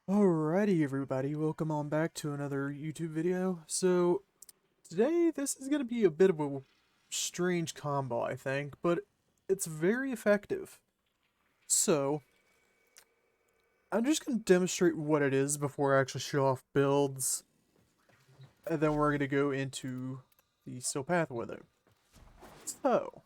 Alrighty everybody, welcome on back to another YouTube video. So, today this is going to be a bit of a strange combo, I think, but it's very effective. So, I'm just going to demonstrate what it is before I actually show off builds, and then we're going to go into the steel path with it. So,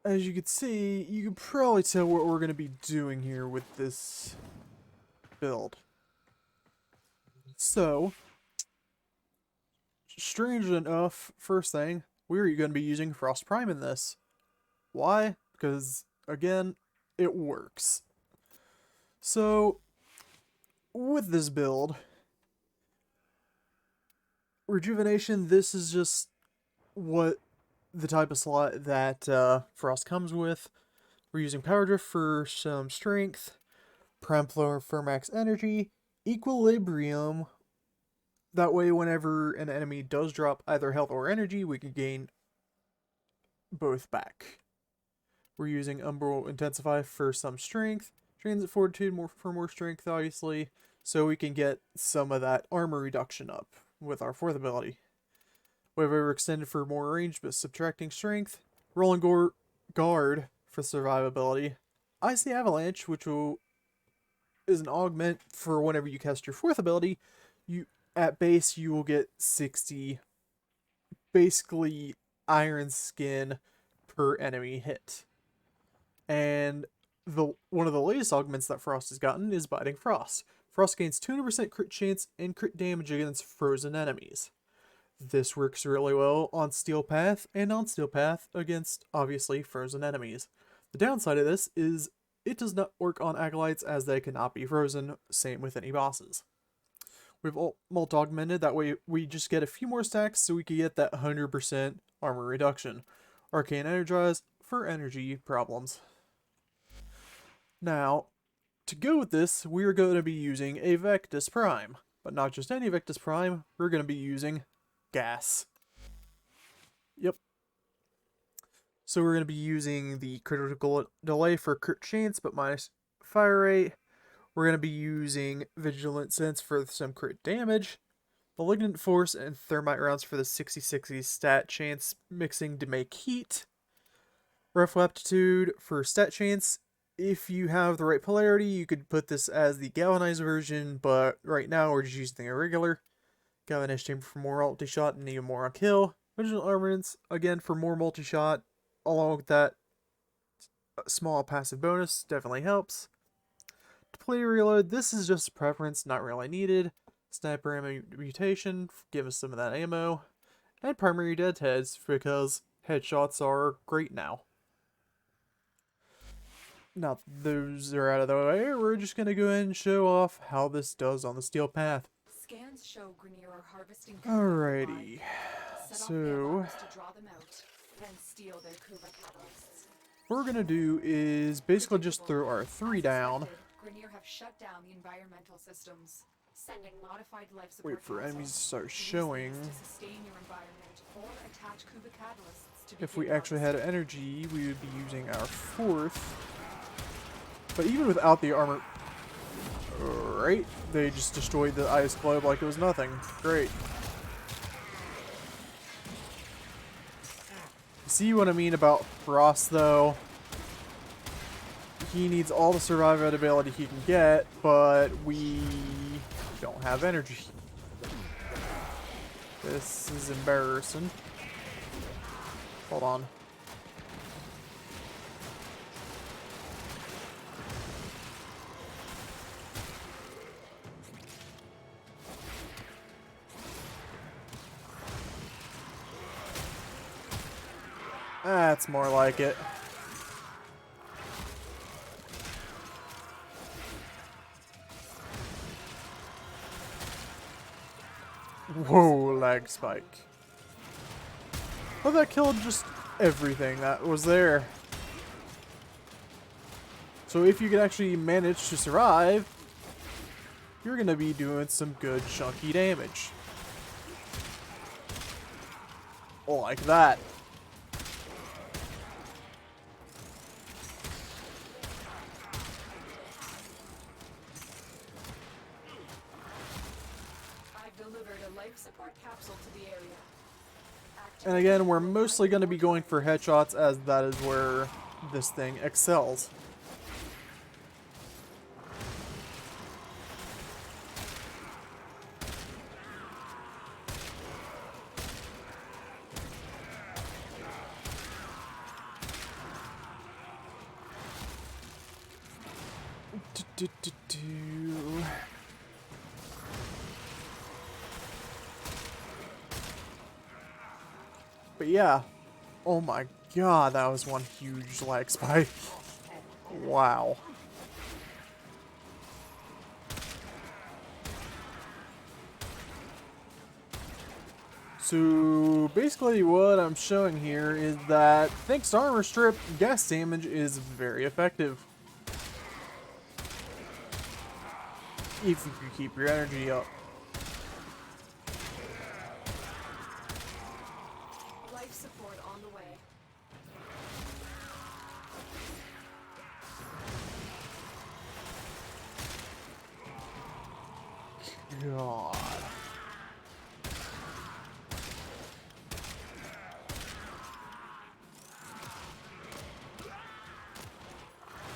as you can see, you can probably tell what we're going to be doing here with this build. So, strangely enough, first thing, we're going to be using Frost Prime in this. Why? Because, again, it works. So, with this build, Rejuvenation, this is just what the type of slot that Frost comes with. We're using Power Drift for some strength, Prime Flow for max energy, Equilibrium. That way, whenever an enemy does drop either health or energy, we can gain both back. We're using Umbral Intensify for some strength, Transit Fortitude for more strength, obviously, so we can get some of that armor reduction up with our fourth ability. Wave Overextended for more range but subtracting strength, Rolling Guard for survivability, Icy Avalanche, which is an augment for whenever you cast your fourth ability. At base you will get 60 basically iron skin per enemy hit. And one of the latest augments that Frost has gotten is Biting Frost. Frost gains 200% crit chance and crit damage against frozen enemies. This works really well on Steel Path and non-Steel Path against, obviously, frozen enemies. The downside of this is it does not work on Acolytes as they cannot be frozen, same with any bosses. We've Molt augmented, that way we just get a few more stacks so we can get that 100% armor reduction. Arcane Energize for energy problems. Now, to go with this, we are going to be using a Vectis Prime. But not just any Vectis Prime, we're going to be using gas. Yep. So we're going to be using the critical delay for crit chance, but minus fire rate. We're going to be using Vigilant Sense for some crit damage. Malignant Force and Thermite Rounds for the 60-60 stat chance mixing to make heat. Rough Aptitude for stat chance. If you have the right polarity, you could put this as the galvanized version, but right now we're just using a regular. Galvanized Chamber for more multi-shot and even more on kill. Original Armaments, again, for more multi-shot, along with that small passive bonus, definitely helps. Deplete Reload, this is just a preference, not really needed. Sniper Ammo Mutation, give us some of that ammo. And Primary Deadheads, because headshots are great now. Now those are out of the way, we're just going to go ahead and show off how this does on the Steel Path. Scans show Grenier are harvesting Alrighty, so what we're going to do is basically just throw our 3 down. Grenier have shut down the environmental systems, sending modified life support. Wait for enemies to start showing. To sustain your environment or attach Kuba catalysts to if we actually had energy, we would be using our fourth. But even without the armor, right? They just destroyed the ice globe like it was nothing. Great. See what I mean about Frost, though? He needs all the survivability he can get, but we don't have energy. This is embarrassing. Hold on. That's more like it. Whoa, lag spike. Oh, that killed just everything that was there. So if you can actually manage to survive, you're gonna be doing some good chunky damage. Like that. I've delivered a life support capsule to the area. And again, we're mostly going to be going for headshots, as that is where this thing excels. But yeah, oh my god, that was one huge lag spike. Wow. So basically what I'm showing here is that thanks to armor strip, gas damage is very effective. If you can keep your energy up. Life support on the way. God.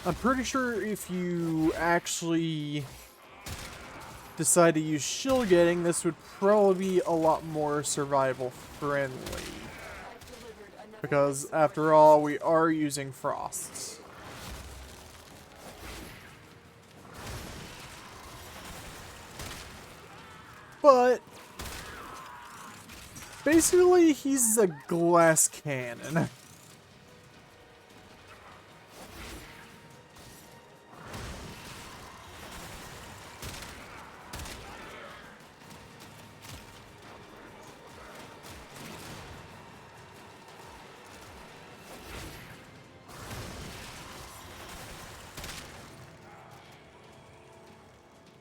I'm pretty sure if you actually decide to use shield getting, this would probably be a lot more survival friendly. Because after all, we are using frosts. But basically, he's a glass cannon.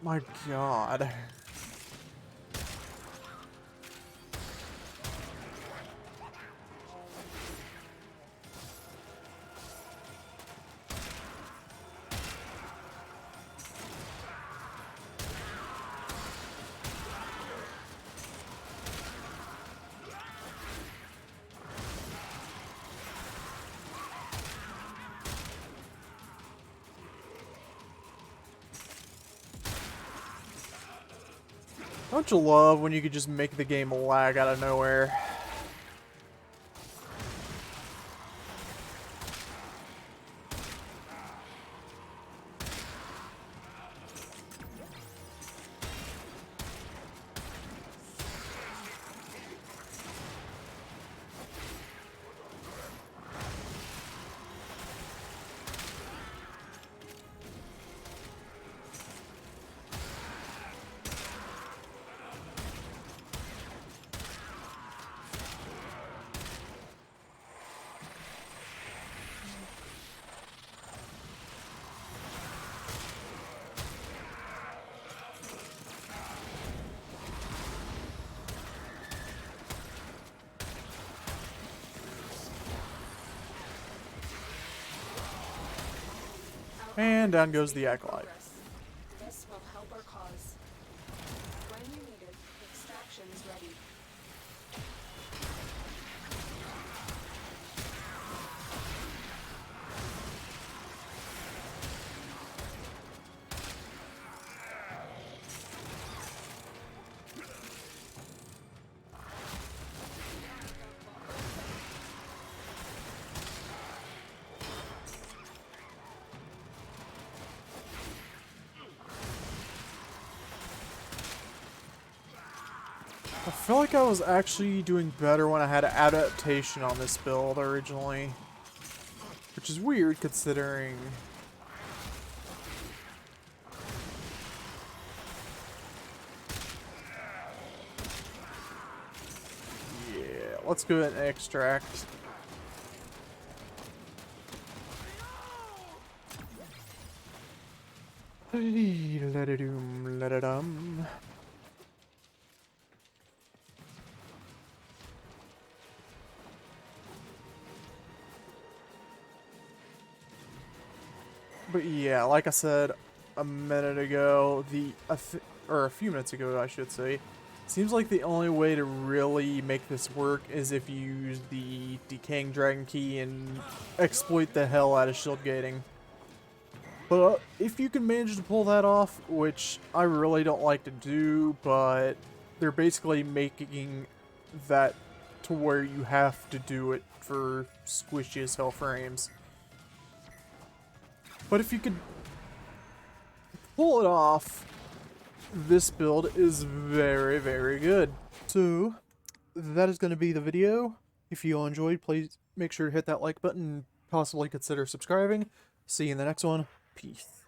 My god. Don't you love when you could just make the game lag out of nowhere? And down goes the acolyte. This will help our cause. When you need it, extraction is ready. I feel like I was actually doing better when I had adaptation on this build originally. Which is weird considering... Yeah, let's go ahead and extract. Let-a-doom, let-a-dum. But yeah, like I said a minute ago, or a few minutes ago, I should say, seems like the only way to really make this work is if you use the Decaying Dragon Key and exploit the hell out of shield gating. But if you can manage to pull that off, which I really don't like to do, but they're basically making that to where you have to do it for squishy as hell frames. But if you could pull it off, this build is very, very good. So, that is going to be the video. If you all enjoyed, please make sure to hit that like button and possibly consider subscribing. See you in the next one. Peace.